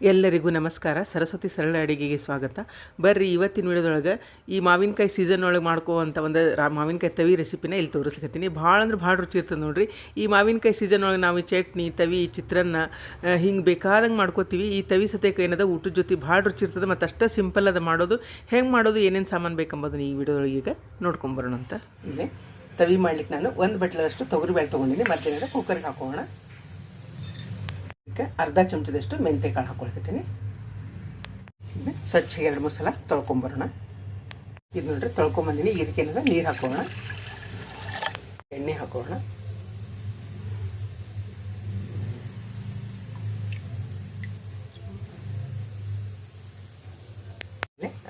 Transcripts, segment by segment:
ಎಲ್ಲರಿಗೂ ನಮಸ್ಕಾರ. ಸರಸ್ವತಿ ಸರಳ ಅಡುಗೆಗೆ ಸ್ವಾಗತ. ಬರ್ರಿ ಇವತ್ತಿನ ವಿಡಿಯೋದೊಳಗೆ ಈ ಮಾವಿನಕಾಯಿ ಸೀಸನ್ ಒಳಗೆ ಮಾಡ್ಕೋವಂಥ ಒಂದು ಮಾವಿನಕಾಯಿ ತವಿ ರೆಸಿಪಿನ ಇಲ್ಲಿ ತೋರಿಸ್ಲಿಕ್ಕತ್ತೀನಿ. ಭಾಳ ಅಂದ್ರೆ ಭಾಳ ರುಚಿ ಇರ್ತದೆ ನೋಡಿರಿ. ಈ ಮಾವಿನಕಾಯಿ ಸೀಸನ್ ಒಳಗೆ ನಾವು ಚಟ್ನಿ, ತವಿ, ಚಿತ್ರಾನ್ನ ಹಿಂಗೆ ಬೇಕಾದಂಗೆ ಮಾಡ್ಕೋತೀವಿ. ಈ ತವಿ ಸತೇಕ ಏನದ ಊಟದ ಜೊತೆ ಭಾಳ ರುಚಿ ಇರ್ತದೆ ಮತ್ತು ಅಷ್ಟೇ ಸಿಂಪಲ್ ಅದ ಮಾಡೋದು. ಹೆಂಗೆ ಮಾಡೋದು, ಏನೇನು ಸಾಮಾನು ಬೇಕಂಬೋದನ್ನು ಈ ವಿಡಿಯೋದೊಳಗೆ ಈಗ ನೋಡ್ಕೊಂಬರೋಣ ಅಂತ. ಇಲ್ಲಿ ತವಿ ಮಾಡ್ಲಿಕ್ಕೆ ನಾನು ಒಂದು ಬಟ್ಲದಷ್ಟು ತೊಗರಿಬೇಳೆ ತೊಗೊಂಡಿನಿ. ಮತ್ತೇನಾದ್ರೆ ಕುಕ್ಕರ್ಗೆ ಹಾಕೋಣ. ಅರ್ಧ ಚಮಚದಷ್ಟು ಮೆಂತ್ಯ ಕಾಳು ಹಾಕೊಳ್ತೀನಿ. ಸ್ವಚ್ಛ 2-3 ಸಲ ತೊಳ್ಕೊಂಬರೋಣ. ಇದು ನೋಡ್ರಿ ತೊಳ್ಕೊಂಬಂದಿನಿ. ಇದಕ್ಕೇನದ ನೀರು ಹಾಕೋಣ, ಎಣ್ಣೆ ಹಾಕೋಣ,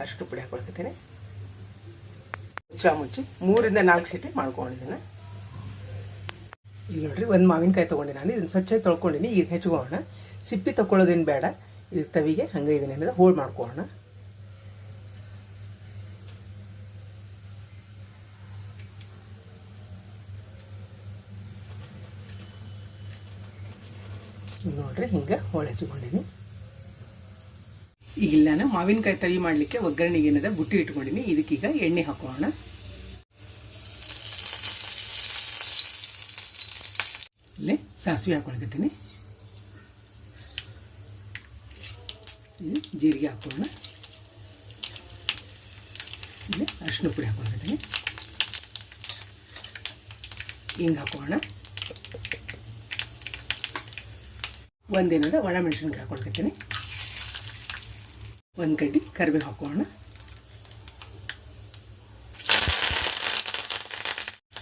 ಅಷ್ಟು ಪುಡಿ ಹಾಕೊಳ್ತೀನಿ. ಮುಚ್ಚಿ 3-4 ಸೀಟಿ ಮಾಡ್ಕೊಂಡಿದ್ದೀನಿ. ಇಲ್ಲಿ ನೋಡ್ರಿ ಒಂದು ಮಾವಿನಕಾಯಿ ತೊಗೊಂಡೆ ನಾನು. ಇದನ್ನು ಸ್ವಚ್ಛ ತೊಳ್ಕೊಂಡಿನಿ. ಇದು ಹೆಚ್ಕೊಳ್ಳೋಣ. ಸಿಪ್ಪಿ ತೊಗೊಳ್ಳೋದೇನು ಬೇಡ. ಇದು ತವಿಗೆ ಹಂಗೆ ಇದನ್ನೇನದ ಹೋಳು ಮಾಡ್ಕೊಳ್ಳೋಣ. ನೋಡ್ರಿ ಹಿಂಗೆ ಹೋಳು ಹಚ್ಕೊಂಡಿನಿ. ಈಗ ನಾನು ಮಾವಿನಕಾಯಿ ತವಿ ಮಾಡಲಿಕ್ಕೆ ಒಗ್ಗರಣೆಗೆ ಏನದ ಬುಟ್ಟಿ ಇಟ್ಕೊಂಡಿನಿ. ಇದಕ್ಕೀಗ ಎಣ್ಣೆ ಹಾಕೋಣ. ಇಲ್ಲೇ ಸಾಸಿವೆ ಹಾಕೊಳ್ತೀನಿ. ಜೀರಿಗೆ ಹಾಕೋಣ. ಇಲ್ಲಿ ಅರಿಶಿನ ಪುಡಿ ಹಾಕೊಳ್ತೀನಿ. ಹಿಂಗೆ ಹಾಕೋಣ. ಒಂದೇನದ ಒಣಮೆಣಸಿನ್ಕಾಯಿ ಹಾಕೊಳ್ತೀನಿ. ಒಂದು ಕಡ್ಡಿ ಕರಿಬೇವು ಹಾಕೋಣ.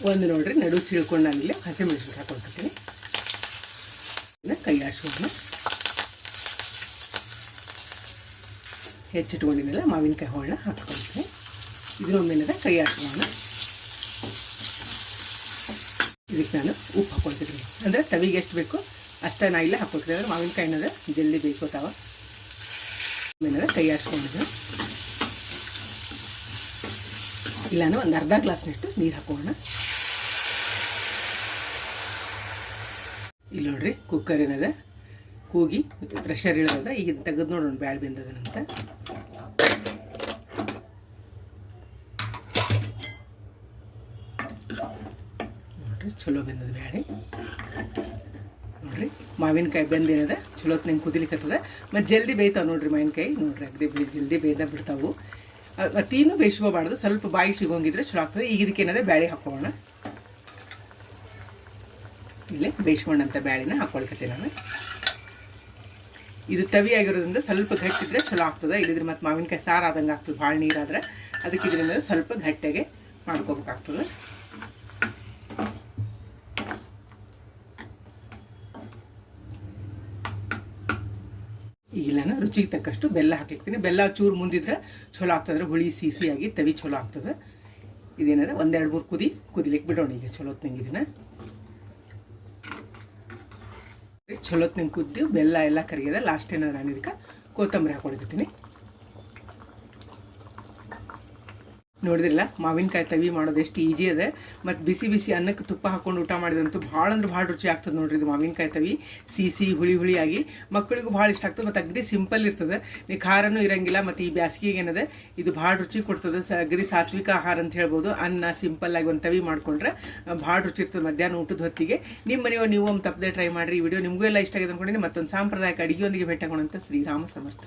ಒಂದು ನೋಡ್ರಿ ನಡು ಸೀಳ್ಕೊಂಡು ನಾನಿಲ್ಲಿ ಹಸಿಮೆಣಸಿನ್ಕಾಯಿ ಹಾಕೊಳ್ತೀನಿ. ಕೈ ಆಡಿಸೋಣ. ಹೆಚ್ಚಿಟ್ಕೊಂಡಿದ್ದೆಲ್ಲ ಮಾವಿನಕಾಯಿ ಹೋಳನ್ನ ಹಾಕ್ಕೊಳ್ತೀನಿ. ಇದನ್ನೊಂದೇನದ ಕೈ ಆಡಿಸೋಣ. ಇದಕ್ಕೆ ನಾನು ಉಪ್ಪು ಹಾಕೊಳ್ತೀನಿ. ಅಂದರೆ ತವಿಗೆ ಎಷ್ಟು ಬೇಕು ಅಷ್ಟೇ ನಾ ಇಲ್ಲೇ ಹಾಕೊಳ್ತೀನಿ. ಅಂದರೆ ಮಾವಿನಕಾಯಿ ಏನದ ಜಲ್ದಿ ಬೇಕೋತಾವ. ಏನದ ಕೈ ಆಡಿಸ್ಕೊಂಡಿದ್ದೀನಿ. ಇಲ್ಲಾನು ಒಂದು ಅರ್ಧ ಗ್ಲಾಸ್ನಷ್ಟು ನೀರು ಹಾಕೋಣ. ಇಲ್ಲಿ ನೋಡ್ರಿ ಕುಕ್ಕರ್ ಏನದ ಕೂಗಿ ಪ್ರೆಷರ್ ಇಳದ. ಈಗ ತೆಗೆದು ನೋಡೋಣ ಬ್ಯಾಳೆ ಬೆಂದದನಂತ. ನೋಡ್ರಿ ಚಲೋ ಬೆಂದದ ಬ್ಯಾಳೆ. ನೋಡ್ರಿ ಮಾವಿನಕಾಯಿ ಬೆಂದೇನದ ಚಲೋ ನಂಗೆ ಕುದಿಲಿಕ್ಕತ್ತದ. ಮತ್ತು ಜಲ್ದಿ ಬೇಯ್ತಾವೆ ನೋಡ್ರಿ ಮಾವಿನಕಾಯಿ. ನೋಡ್ರಿ ಅಗದಿ ಜಲ್ದಿ ಬೇಯ್ದ ಬಿಡ್ತಾವು. ಮತ್ತೇನು ಬೇಯಿಸ್ಕೋಬಾರ್ದು. ಸ್ವಲ್ಪ ಬಾಯಿ ಸಿಗೋಂಗಿದ್ರೆ ಚಲೋ ಆಗ್ತದೆ. ಈಗ ಇದಕ್ಕೇನದ ಬ್ಯಾಳೆ ಹಾಕೋಣ. ಇಲ್ಲೇ ಬೇಯಿಸ್ಕೊಂಡಂಥ ಬ್ಯಾಳಿನ ಹಾಕೊಳ್ಕತ್ತೀನಿ ನಾನು. ಇದು ತವಿ ಆಗಿರೋದ್ರಿಂದ ಸ್ವಲ್ಪ ಗಟ್ಟಿದ್ರೆ ಚಲೋ ಆಗ್ತದೆ. ಇಲ್ಲಿದ್ರೆ ಮತ್ತು ಮಾವಿನಕಾಯಿ ಸಾರು ಆದಂಗೆ ಆಗ್ತದೆ ಭಾಳ ನೀರಾದ್ರೆ. ಅದಕ್ಕೆ ಇದರಿಂದ ಸ್ವಲ್ಪ ಗಟ್ಟಿಗೆ ಮಾಡ್ಕೋಬೇಕಾಗ್ತದೆ. ಈಗ ನಾನು ರುಚಿಗೆ ತಕ್ಕಷ್ಟು ಬೆಲ್ಲ ಹಾಕ್ಲಿಕ್ತೀನಿ. ಬೆಲ್ಲ ಚೂರು ಮುಂದಿದ್ರೆ ಚಲೋ ಆಗ್ತದ್ರೆ ಹುಳಿ ಸಿಹಿಯಾಗಿ ತವಿ ಚಲೋ ಆಗ್ತದೆ. ಇದೇನಾದ್ರೆ 1-2-3 ಕುದಿಲಿಕ್ಕೆ ಬಿಡೋಣ. ಈಗ ಚಲೋತ್ನಂಗೆ ಇದನ್ನ ಚಲೋತ್ನಂಗೆ ಕುದ್ದು ಬೆಲ್ಲ ಎಲ್ಲ ಕರಿಗದ. ಲಾಸ್ಟ್ ಏನಾದ್ರು ನಾನು ಇದಕ್ಕೆ ಕೊತ್ತಂಬರಿ ಹಾಕೊಳ್ತೀನಿ. ನೋಡಿದ್ರಲ್ಲ ಮಾವಿನಕಾಯಿ ತವಿ ಮಾಡೋದು ಎಷ್ಟು ಈಜಿ ಅದ. ಮತ್ತು ಬಿಸಿ ಬಿಸಿ ಅನ್ನಕ್ಕೆ ತುಪ್ಪ ಹಾಕ್ಕೊಂಡು ಊಟ ಮಾಡಿದ್ರಂತೂ ಭಾಳ ಅಂದ್ರೆ ಭಾಳ ರುಚಿ ಆಗ್ತದೆ ನೋಡ್ರಿ. ಇದು ಮಾವಿನಕಾಯಿ ತವಿ ಸಿಹಿ ಹುಳಿಯಾಗಿ ಮಕ್ಕಳಿಗೂ ಭಾಳ ಇಷ್ಟ ಆಗ್ತದೆ. ಮತ್ತು ಅಗದಿ ಸಿಂಪಲ್ ಇರ್ತದೆ. ನೀವು ಖಾರನೂ ಇರಂಗಿಲ್ಲ. ಮತ್ತು ಈ ಬ್ಯಾಸಿಗೆಗೆ ಏನದ ಇದು ಭಾಳ ರುಚಿ ಕೊಡ್ತದೆ. ಅಗದಿ ಸಾತ್ವಿಕ ಆಹಾರ ಅಂತ ಹೇಳ್ಬೋದು. ಅನ್ನ ಸಿಂಪಲ್ಲಾಗಿ ಒಂದು ತವಿ ಮಾಡ್ಕೊಂಡ್ರೆ ಭಾಳ ರುಚಿ ಇರ್ತದೆ ಮಧ್ಯಾಹ್ನ ಊಟದ ಹೊತ್ತಿಗೆ. ನಿಮ್ಮ ಮನೆಯವ್ರು ನೀವು ತಪ್ಪದೆ ಟ್ರೈ ಮಾಡಿರಿ. ಈ ವಿಡಿಯೋ ನಿಮಗೂ ಎಲ್ಲ ಇಷ್ಟ ಆಗಿದೆ ಅಂದ್ಕೊಂಡಿನಿ. ಮತ್ತೊಂದು ಸಾಂಪ್ರದಾಯಿಕ ಅಡುಗೆಯೊಂದಿಗೆ ಭೇಟಿಯಾಗೋಣ. ಶ್ರೀರಾಮ ಸಮರ್ಥ.